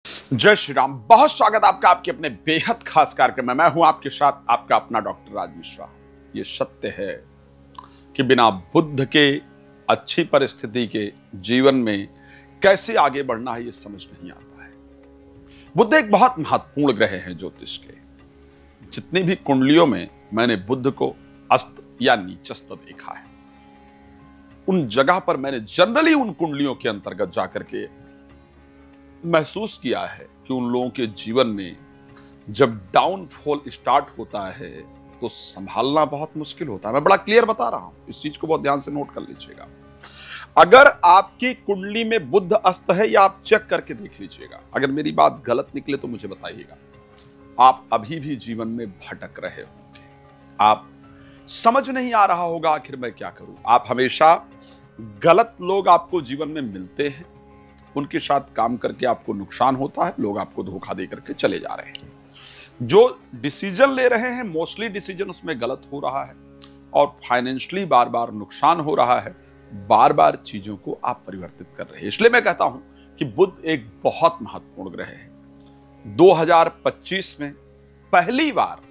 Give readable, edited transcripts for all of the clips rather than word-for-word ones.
जय श्री राम। बहुत स्वागत आपका आपके अपने बेहद खास कार्यक्रम में। मैं हूं आपके साथ आपका अपना डॉक्टर राज मिश्रा। ये सत्य है कि बिना बुद्ध के अच्छी परिस्थिति के जीवन में कैसे आगे बढ़ना है ये समझ नहीं आता है। बुद्ध एक बहुत महत्वपूर्ण ग्रह है ज्योतिष के। जितनी भी कुंडलियों में मैंने बुद्ध को अस्त या नीचस्त देखा है, उन जगह पर मैंने जनरली उन कुंडलियों के अंतर्गत जाकर के महसूस किया है कि उन लोगों के जीवन में जब डाउनफॉल स्टार्ट होता है तो संभालना बहुत मुश्किल होता है। मैं बड़ा क्लियर बता रहा हूं, इस चीज को बहुत ध्यान से नोट कर लीजिएगा। अगर आपकी कुंडली में बुध अस्त है या आप चेक करके देख लीजिएगा, अगर मेरी बात गलत निकले तो मुझे बताइएगा। आप अभी भी जीवन में भटक रहे होंगे, आप समझ नहीं आ रहा होगा आखिर मैं क्या करूं। आप हमेशा गलत लोग आपको जीवन में मिलते हैं, उनके साथ काम करके आपको नुकसान होता है, लोग आपको धोखा दे करके चले जा रहे हैं। जो डिसीजन ले रहे हैं मोस्टली डिसीजन उसमें गलत हो रहा है और फाइनेंशियली बार बार नुकसान हो रहा है। बार बार चीजों को आप परिवर्तित कर रहे हैं। इसलिए मैं कहता हूं कि बुध एक बहुत महत्वपूर्ण ग्रह है। 2025 में पहली बार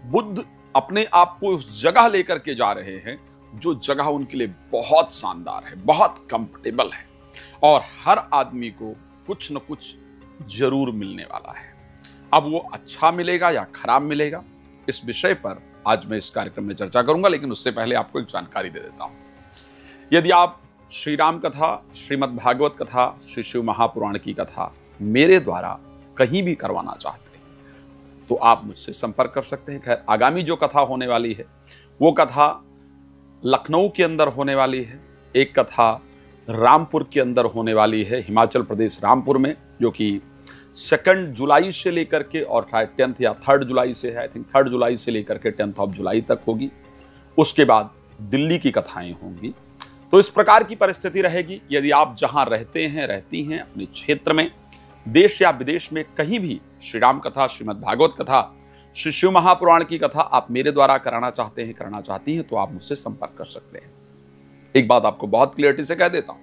बुध अपने आप को उस जगह लेकर के जा रहे हैं जो जगह उनके लिए बहुत शानदार है, बहुत कंफर्टेबल है और हर आदमी को कुछ न कुछ जरूर मिलने वाला है। अब वो अच्छा मिलेगा या खराब मिलेगा, इस विषय पर आज मैं इस कार्यक्रम में चर्चा करूंगा। लेकिन उससे पहले आपको एक जानकारी दे देता हूं। यदि आप श्री राम कथा, श्रीमद् भागवत कथा, श्री शिव महापुराण की कथा मेरे द्वारा कहीं भी करवाना चाहते हैं तो आप मुझसे संपर्क कर सकते हैं। खैर, आगामी जो कथा होने वाली है वो कथा लखनऊ के अंदर होने वाली है, एक कथा रामपुर के अंदर होने वाली है, हिमाचल प्रदेश रामपुर में, जो कि 2 जुलाई से लेकर के और 10 या 3 जुलाई से है, आई थिंक 3 जुलाई से लेकर के 10 जुलाई तक होगी। उसके बाद दिल्ली की कथाएं होंगी। तो इस प्रकार की परिस्थिति रहेगी। यदि आप जहां रहते हैं, रहती हैं, अपने क्षेत्र में, देश या विदेश में कहीं भी श्री राम कथा, श्रीमद् भागवत कथा, श्री शिव महापुराण की कथा आप मेरे द्वारा कराना चाहते हैं, करना चाहती हैं तो आप मुझसे संपर्क कर सकते हैं। एक बात आपको बहुत क्लियरिटी से कह देता हूं,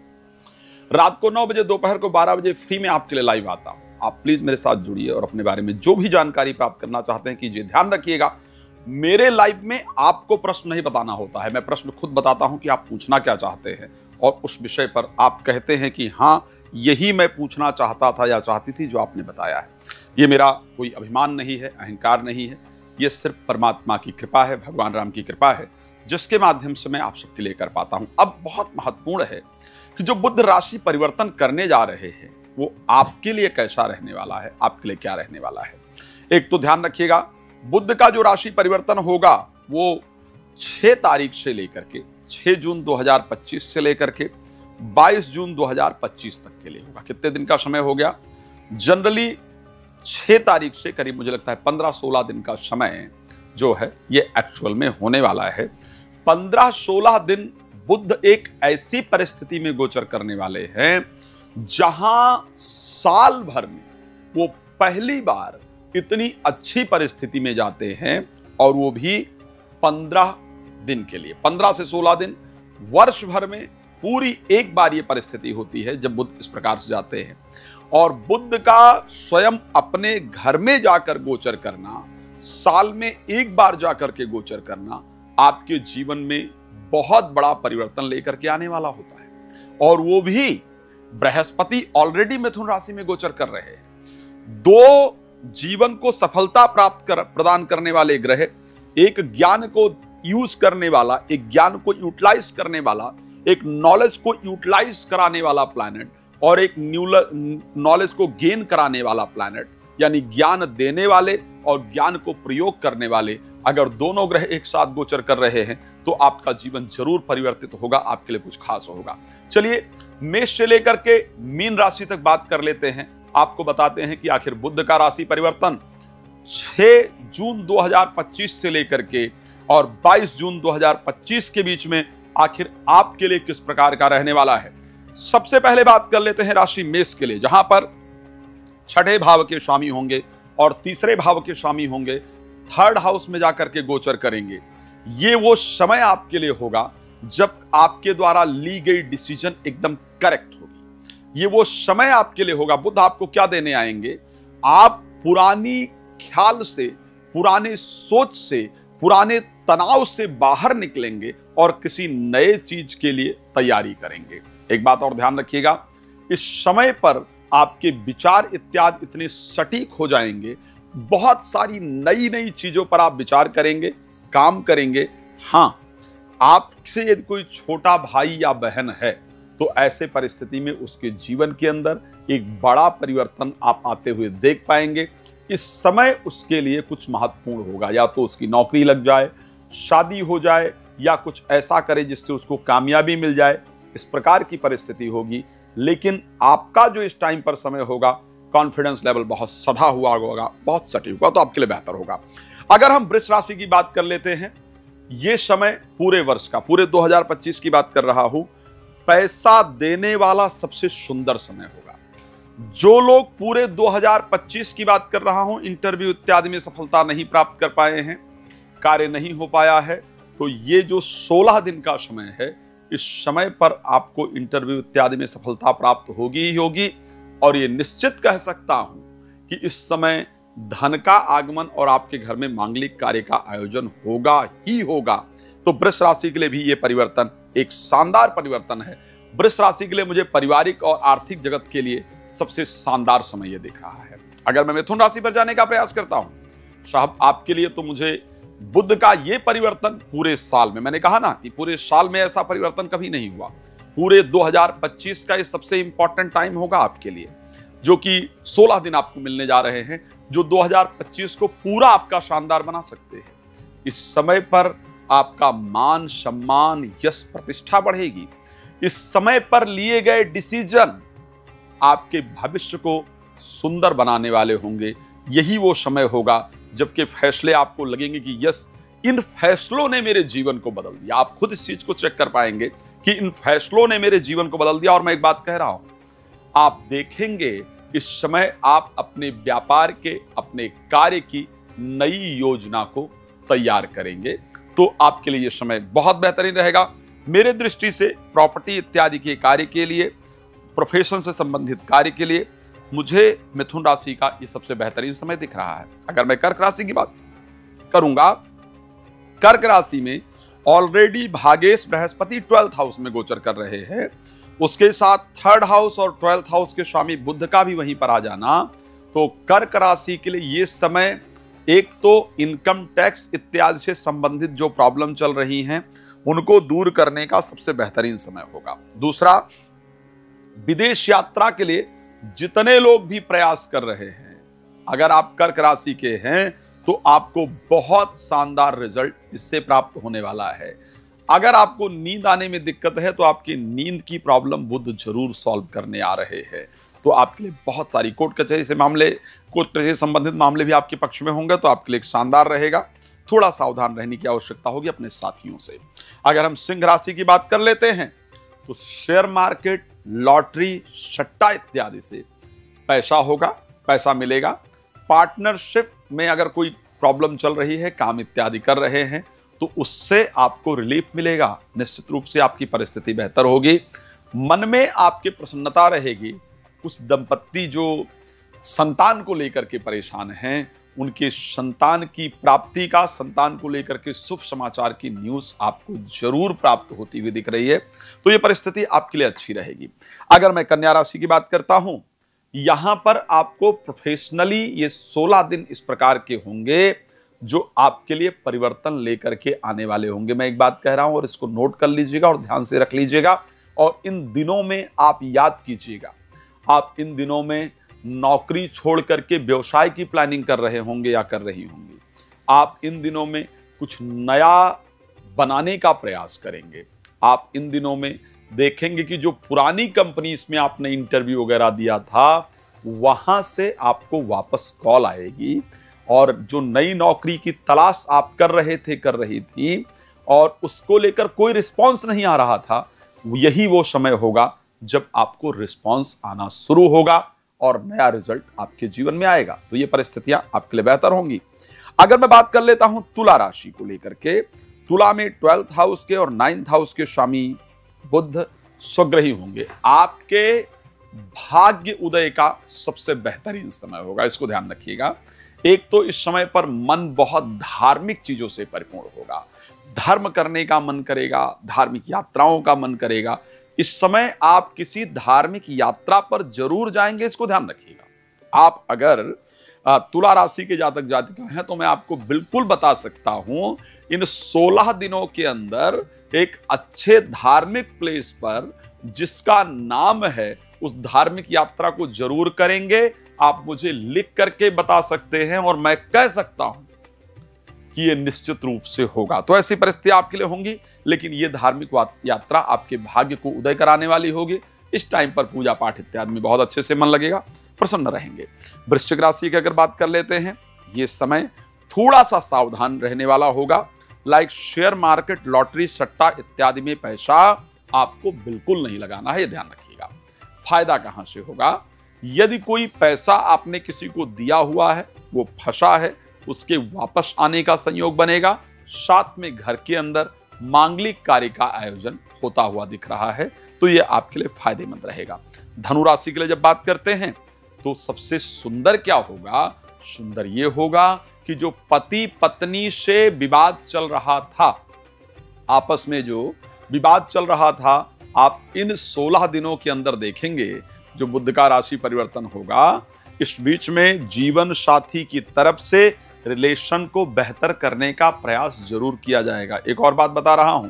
रात को 9 बजे, दोपहर को 12 बजे फ्री में आपके लिए लाइव आता हूं। आप प्लीज मेरे साथ जुड़िए और अपने बारे में जो भी जानकारी प्राप्त करना चाहते हैं कीजिए। ध्यान रखिएगा, मेरे लाइव में आपको प्रश्न नहीं बताना होता है, मैं प्रश्न खुद बताता हूं कि आप पूछना क्या चाहते हैं और उस विषय पर आप कहते हैं कि हाँ यही मैं पूछना चाहता था या चाहती थी जो आपने बताया है। ये मेरा कोई अभिमान नहीं है, अहंकार नहीं है, ये सिर्फ परमात्मा की कृपा है, भगवान राम की कृपा है, जिसके माध्यम से मैं आप सबके लिए कर पाता हूं। अब बहुत महत्वपूर्ण है कि जो बुध राशि परिवर्तन करने जा रहे हैं वो आपके लिए कैसा रहने वाला है, आपके लिए क्या रहने वाला है। एक तो ध्यान रखिएगा, बुध का जो राशि परिवर्तन होगा वो 6 तारीख से लेकर के 6 जून 2025 से लेकर के 22 जून 2025 तक के लिए होगा। कितने दिन का समय हो गया? जनरली 6 तारीख से करीब मुझे लगता है 15-16 दिन का समय जो है ये एक्चुअल में होने वाला है। 15-16 दिन बुध एक ऐसी परिस्थिति में गोचर करने वाले हैं जहां साल भर में वो पहली बार इतनी अच्छी परिस्थिति में जाते हैं और वो भी 15 दिन के लिए। 15 से 16 दिन, वर्ष भर में पूरी एक बार ये परिस्थिति होती है जब बुध इस प्रकार से जाते हैं। और बुध का स्वयं अपने घर में जाकर गोचर करना, साल में एक बार जाकर के गोचर करना आपके जीवन में बहुत बड़ा परिवर्तन लेकर के आने वाला होता है। और वो भी बृहस्पति ऑलरेडी मिथुन राशि में गोचर कर रहे हैं। 2 जीवन को सफलता प्रदान करने वाले ग्रह, एक ज्ञान को यूज करने वाला, एक ज्ञान को यूटिलाइज करने वाला, एक नॉलेज को यूटिलाइज कराने वाला प्लैनेट और एक नॉलेज को गेन कराने वाला प्लैनेट, यानी ज्ञान देने वाले और ज्ञान को प्रयोग करने वाले, अगर दोनों ग्रह एक साथ गोचर कर रहे हैं तो आपका जीवन जरूर परिवर्तित होगा, आपके लिए कुछ खास होगा। चलिए मेष से लेकर के मीन राशि तक बात कर लेते हैं। आपको बताते हैं कि आखिर बुध का राशि परिवर्तन 6 जून 2025 से लेकर के और 22 जून 2025 के बीच में आखिर आपके लिए किस प्रकार का रहने वाला है। सबसे पहले बात कर लेते हैं राशि मेष के लिए, जहां पर 6ठे भाव के स्वामी होंगे और 3रे भाव के स्वामी होंगे, 3rd हाउस में जाकर के गोचर करेंगे। ये वो समय आपके लिए होगा जब आपके द्वारा ली गई डिसीजन एकदम करेक्ट होगी। ये वो समय आपके लिए होगा। बुध आपको क्या देने आएंगे? आप पुरानी ख्याल से, पुराने सोच से, पुराने तनाव से बाहर निकलेंगे और किसी नए चीज के लिए तैयारी करेंगे। एक बात और ध्यान रखिएगा, इस समय पर आपके विचार इत्यादि इतने सटीक हो जाएंगे, बहुत सारी नई नई चीजों पर आप विचार करेंगे, काम करेंगे। हाँ, आपसे यदि कोई छोटा भाई या बहन है तो ऐसे परिस्थिति में उसके जीवन के अंदर एक बड़ा परिवर्तन आप आते हुए देख पाएंगे। इस समय उसके लिए कुछ महत्वपूर्ण होगा, या तो उसकी नौकरी लग जाए, शादी हो जाए, या कुछ ऐसा करे जिससे उसको कामयाबी मिल जाए, इस प्रकार की परिस्थिति होगी। लेकिन आपका जो इस टाइम पर समय होगा, कॉन्फिडेंस लेवल बहुत सधा हुआ होगा, बहुत सटीक होगा, तो आपके लिए बेहतर होगा। अगर हम वृष राशि की बात कर लेते हैं, ये समय पूरे वर्ष का, पूरे 2025 की बात कर रहा हूं, पैसा देने वाला सबसे सुंदर समय होगा। जो लोग पूरे 2025 की बात कर रहा हूं, इंटरव्यू इत्यादि में सफलता नहीं प्राप्त कर पाए हैं, कार्य नहीं हो पाया है, तो ये जो 16 दिन का समय है, इस समय पर आपको इंटरव्यू इत्यादि में सफलता प्राप्त होगी ही होगी। और ये निश्चित कह सकता हूं कि इस समय धन का आगमन और आपके घर में मांगलिक कार्य का आयोजन होगा ही होगा। तो वृष राशि के लिए भी ये परिवर्तन एक शानदार परिवर्तन है। वृष राशि के लिए मुझे पारिवारिक और आर्थिक जगत के लिए सबसे शानदार समय ये दिख रहा है। अगर मैं मिथुन राशि पर जाने का प्रयास करता हूं, साहब आपके लिए तो मुझे बुध का ये परिवर्तन पूरे साल में, मैंने कहा ना कि पूरे साल में ऐसा परिवर्तन कभी नहीं हुआ, पूरे 2025 का ये सबसे इंपॉर्टेंट टाइम होगा आपके लिए, जो कि 16 दिन आपको मिलने जा रहे हैं, जो 2025 को पूरा आपका शानदार बना सकते हैं। इस समय पर आपका मान सम्मान, यश, प्रतिष्ठा बढ़ेगी। इस समय पर लिए गए डिसीजन आपके भविष्य को सुंदर बनाने वाले होंगे। यही वो समय होगा जबकि फैसले आपको लगेंगे कि यस, इन फैसलों ने मेरे जीवन को बदल दिया। आप खुद इस चीज को चेक कर पाएंगे कि इन फैसलों ने मेरे जीवन को बदल दिया। और मैं एक बात कह रहा हूं, आप देखेंगे इस समय आप अपने व्यापार के, अपने कार्य की नई योजना को तैयार करेंगे, तो आपके लिए यह समय बहुत बेहतरीन रहेगा। मेरे दृष्टि से प्रॉपर्टी इत्यादि के कार्य के लिए, प्रोफेशन से संबंधित कार्य के लिए मुझे मिथुन राशि का ये सबसे बेहतरीन समय दिख रहा है। अगर मैं कर्क राशि की बात करूंगा, कर्क राशि में already Bhagesh Brihaspati 12th house में गोचर कर रहे हैं, उसके साथ 3rd हाउस और 12th हाउस के स्वामी बुध का भी वहीं पर आ जाना, तो कर्क राशि के लिए ये समय एक तो इनकम टैक्स इत्यादि से संबंधित जो प्रॉब्लम चल रही हैं उनको दूर करने का सबसे बेहतरीन समय होगा। दूसरा, विदेश यात्रा के लिए जितने लोग भी प्रयास कर रहे हैं, अगर आप कर्क राशि के हैं तो आपको बहुत शानदार रिजल्ट इससे प्राप्त होने वाला है। अगर आपको नींद आने में दिक्कत है तो आपकी नींद की प्रॉब्लम बुध जरूर सॉल्व करने आ रहे हैं। तो आपके लिए बहुत सारी कोर्ट कचहरी से मामले, कोर्ट कचहरी से संबंधित मामले भी आपके पक्ष में होंगे, तो आपके लिए एक शानदार रहेगा। थोड़ा सावधान रहने की आवश्यकता होगी अपने साथियों से। अगर हम सिंह राशि की बात कर लेते हैं तो शेयर मार्केट, लॉटरी, सट्टा इत्यादि से पैसा होगा, पैसा मिलेगा। पार्टनरशिप में अगर कोई प्रॉब्लम चल रही है, काम इत्यादि कर रहे हैं, तो उससे आपको रिलीफ मिलेगा। निश्चित रूप से आपकी परिस्थिति बेहतर होगी। मन में आपके प्रसन्नता रहेगी। कुछ दंपत्ति जो संतान को लेकर के परेशान हैं, उनके संतान की प्राप्ति का, संतान को लेकर के शुभ समाचार की न्यूज आपको जरूर प्राप्त होती हुई दिख रही है, तो यह परिस्थिति आपके लिए अच्छी रहेगी। अगर मैं कन्या राशि की बात करता हूं, यहां पर आपको प्रोफेशनली ये 16 दिन इस प्रकार के होंगे जो आपके लिए परिवर्तन लेकर के आने वाले होंगे। मैं एक बात कह रहा हूं और इसको नोट कर लीजिएगा और ध्यान से रख लीजिएगा। और इन दिनों में आप याद कीजिएगा, आप इन दिनों में नौकरी छोड़ करके व्यवसाय की प्लानिंग कर रहे होंगे या कर रही होंगी। आप इन दिनों में कुछ नया बनाने का प्रयास करेंगे। आप इन दिनों में देखेंगे कि जो पुरानी कंपनीज में आपने इंटरव्यू वगैरह दिया था, वहां से आपको वापस कॉल आएगी और जो नई नौकरी की तलाश आप कर रहे थे, कर रही थी, और उसको लेकर कोई रिस्पॉन्स नहीं आ रहा था, यही वो समय होगा जब आपको रिस्पॉन्स आना शुरू होगा और नया रिजल्ट आपके जीवन में आएगा। तो ये परिस्थितियां आपके लिए बेहतर होंगी। अगर मैं बात कर लेता हूं तुला राशि को लेकर के, तुला में 12th हाउस के और 9th हाउस के स्वामी बुध स्वग्रही होंगे। आपके भाग्य उदय का सबसे बेहतरीन समय होगा, इसको ध्यान रखिएगा। एक तो इस समय पर मन बहुत धार्मिक चीजों से परिपूर्ण होगा, धर्म करने का मन करेगा, धार्मिक यात्राओं का मन करेगा। इस समय आप किसी धार्मिक यात्रा पर जरूर जाएंगे, इसको ध्यान रखिएगा। आप अगर तुला राशि के जातक जातिका हैं तो मैं आपको बिल्कुल बता सकता हूं, इन 16 दिनों के अंदर एक अच्छे धार्मिक प्लेस पर जिसका नाम है, उस धार्मिक यात्रा को जरूर करेंगे। आप मुझे लिख करके बता सकते हैं और मैं कह सकता हूं कि यह निश्चित रूप से होगा। तो ऐसी परिस्थिति आपके लिए होंगी, लेकिन यह धार्मिक यात्रा आपके भाग्य को उदय कराने वाली होगी। इस टाइम पर पूजा पाठ इत्यादि में बहुत अच्छे से मन लगेगा, प्रसन्न रहेंगे। वृश्चिक राशि की अगर बात कर लेते हैं, यह समय थोड़ा सा सावधान रहने वाला होगा। लाइक शेयर मार्केट, लॉटरी, सट्टा इत्यादि में पैसा आपको बिल्कुल नहीं लगाना है, यह ध्यान रखिएगा। फायदा कहां से होगा? यदि कोई पैसा आपने किसी को दिया हुआ है, वो फंसा है, उसके वापस आने का संयोग बनेगा। साथ में घर के अंदर मांगलिक कार्य का आयोजन होता हुआ दिख रहा है, तो यह आपके लिए फायदेमंद रहेगा। धनु राशि के लिए जब बात करते हैं तो सबसे सुंदर क्या होगा? सुंदर यह होगा कि जो पति पत्नी से विवाद चल रहा था, आपस में जो विवाद चल रहा था, आप इन 16 दिनों के अंदर देखेंगे जो बुध का राशि परिवर्तन होगा, इस बीच में जीवन साथी की तरफ से रिलेशन को बेहतर करने का प्रयास जरूर किया जाएगा। एक और बात बता रहा हूं,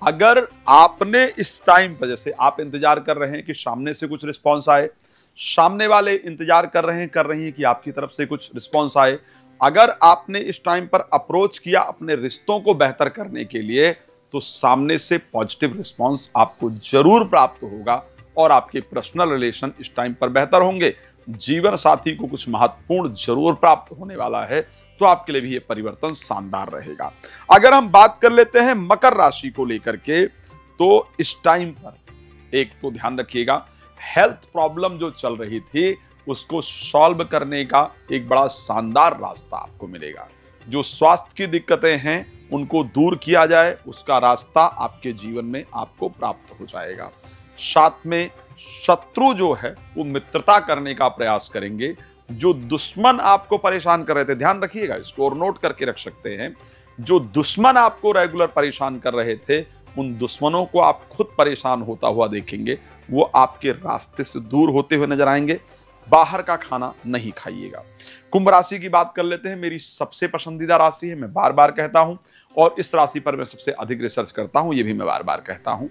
अगर आपने इस टाइम पर, जैसे आप इंतजार कर रहे हैं कि सामने से कुछ रिस्पॉन्स आए, सामने वाले इंतजार कर रही हैं कि आपकी तरफ से कुछ रिस्पॉन्स आए, अगर आपने इस टाइम पर अप्रोच किया अपने रिश्तों को बेहतर करने के लिए, तो सामने से पॉजिटिव रिस्पॉन्स आपको जरूर प्राप्त होगा और आपके पर्सनल रिलेशन इस टाइम पर बेहतर होंगे। जीवन साथी को कुछ महत्वपूर्ण जरूर प्राप्त होने वाला है, तो आपके लिए भी ये परिवर्तन शानदार रहेगा। अगर हम बात कर लेते हैं मकर राशि को लेकर के, तो इस टाइम पर एक तो ध्यान रखिएगा, हेल्थ प्रॉब्लम जो चल रही थी उसको सॉल्व करने का एक बड़ा शानदार रास्ता आपको मिलेगा। जो स्वास्थ्य की दिक्कतें हैं उनको दूर किया जाए, उसका रास्ता आपके जीवन में आपको प्राप्त हो जाएगा। साथ में शत्रु जो है वो मित्रता करने का प्रयास करेंगे। जो दुश्मन आपको परेशान कर रहे थे, ध्यान रखिएगा, इसको और नोट करके रख सकते हैं, जो दुश्मन आपको रेगुलर परेशान कर रहे थे, उन दुश्मनों को आप खुद परेशान होता हुआ देखेंगे, वो आपके रास्ते से दूर होते हुए नजर आएंगे। बाहर का खाना नहीं खाइएगा। कुंभ राशि की बात कर लेते हैं, मेरी सबसे पसंदीदा राशि है, मैं बार बार कहता हूं, और इस राशि पर मैं सबसे अधिक रिसर्च करता हूं, ये भी मैं बार बार कहता हूं,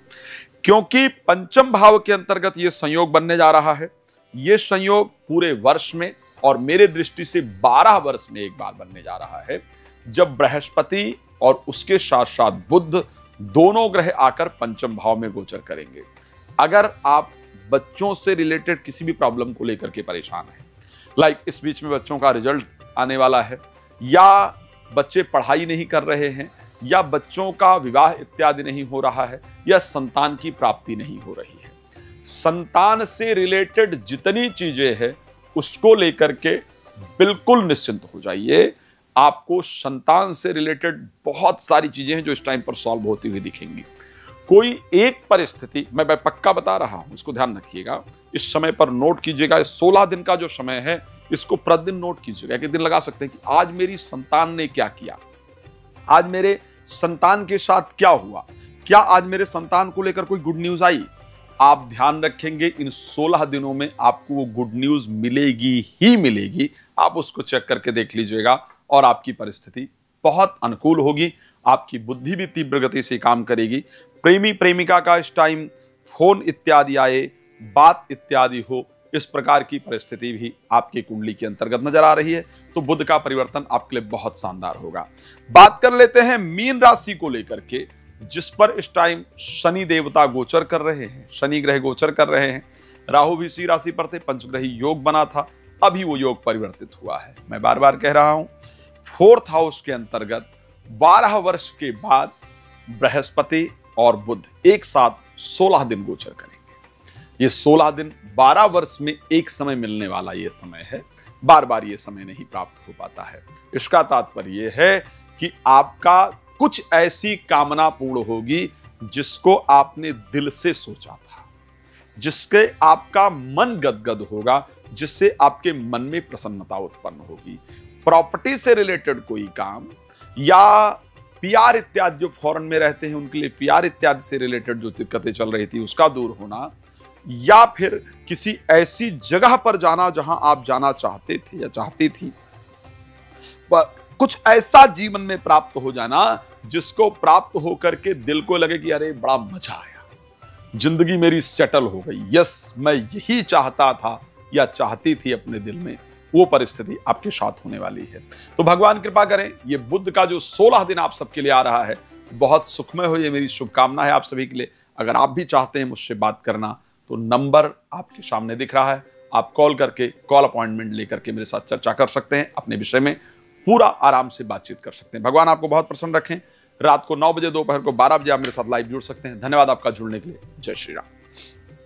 क्योंकि पंचम भाव के अंतर्गत ये संयोग बनने जा रहा है। ये संयोग पूरे वर्ष में और मेरे दृष्टि से 12 वर्ष में एक बार बनने जा रहा है, जब बृहस्पति और उसके साथ साथ बुध दोनों ग्रह आकर पंचम भाव में गोचर करेंगे। अगर आप बच्चों से रिलेटेड किसी भी प्रॉब्लम को लेकर के परेशान हैं, लाइक इस बीच में बच्चों का रिजल्ट आने वाला है, या बच्चे पढ़ाई नहीं कर रहे हैं, या बच्चों का विवाह इत्यादि नहीं हो रहा है, या संतान की प्राप्ति नहीं हो रही है, संतान से रिलेटेड जितनी चीजें हैं उसको लेकर के बिल्कुल निश्चिंत हो जाइए। आपको संतान से रिलेटेड बहुत सारी चीजें हैं जो इस टाइम पर सॉल्व होती हुई दिखेंगी। कोई एक परिस्थिति मैं पक्का बता रहा हूं, इसको ध्यान रखिएगा, इस समय पर नोट कीजिएगा। 16 दिन का जो समय है इसको प्रतिदिन नोट कीजिएगा। एक दिन लगा सकते हैं कि आज मेरी संतान ने क्या किया, आज मेरे संतान के साथ क्या हुआ, क्या आज मेरे संतान को लेकर कोई गुड न्यूज आई। आप ध्यान रखेंगे इन 16 दिनों में आपको वो गुड न्यूज मिलेगी ही मिलेगी। आप उसको चेक करके देख लीजिएगा और आपकी परिस्थिति बहुत अनुकूल होगी। आपकी बुद्धि भी तीव्र गति से काम करेगी। प्रेमी प्रेमिका का इस टाइम फोन इत्यादि आए, बात इत्यादि हो, इस प्रकार की परिस्थिति भी आपकी कुंडली के अंतर्गत नजर आ रही है। तो बुध का परिवर्तन आपके लिए बहुत शानदार होगा। बात कर लेते हैं मीन राशि को लेकर के, जिस पर इस टाइम शनि देवता गोचर कर रहे हैं, शनि ग्रह गोचर कर रहे हैं। राहु भी इसी राशि पर थे, पंचग्रही योग बना था, अभी वो योग परिवर्तित हुआ है। मैं बार बार कह रहा हूं, 4th हाउस के अंतर्गत 12 वर्ष के बाद बृहस्पति और बुध एक साथ 16 दिन गोचर करेंगे। ये 16 दिन 12 वर्ष में एक समय मिलने वाला ये समय है, बार बार ये समय नहीं प्राप्त हो पाता है। इसका तात्पर्य यह है कि आपका कुछ ऐसी कामना पूर्ण होगी जिसको आपने दिल से सोचा था, जिसके आपका मन गदगद होगा, जिससे आपके मन में प्रसन्नता उत्पन्न होगी। प्रॉपर्टी से रिलेटेड कोई काम या पीआर इत्यादि, जो फॉरेन में रहते हैं उनके लिए पीआर इत्यादि से रिलेटेड जो दिक्कतें चल रही थी उसका दूर होना, या फिर किसी ऐसी जगह पर जाना जहां आप जाना चाहते थे या चाहती थी, कुछ ऐसा जीवन में प्राप्त हो जाना जिसको प्राप्त होकर के दिल को लगे कि अरे बड़ा मजा आया, जिंदगी मेरी सेटल हो गई, यस मैं यही चाहता था या चाहती थी अपने दिल में, वो परिस्थिति आपके साथ होने वाली है। तो भगवान कृपा करें, ये बुध का जो 16 दिन आप सबके लिए आ रहा है बहुत सुखमय हो, ये मेरी शुभकामना है आप सभी के लिए। अगर आप भी चाहते हैं मुझसे बात करना तो नंबर आपके सामने दिख रहा है, आप कॉल करके कॉल अपॉइंटमेंट लेकर के मेरे साथ चर्चा कर सकते हैं, अपने विषय में पूरा आराम से बातचीत कर सकते हैं। भगवान आपको बहुत प्रसन्न रखें। रात को 9 बजे, दोपहर को 12 बजे आप मेरे साथ लाइव जुड़ सकते हैं। धन्यवाद आपका जुड़ने के लिए। जय श्री राम।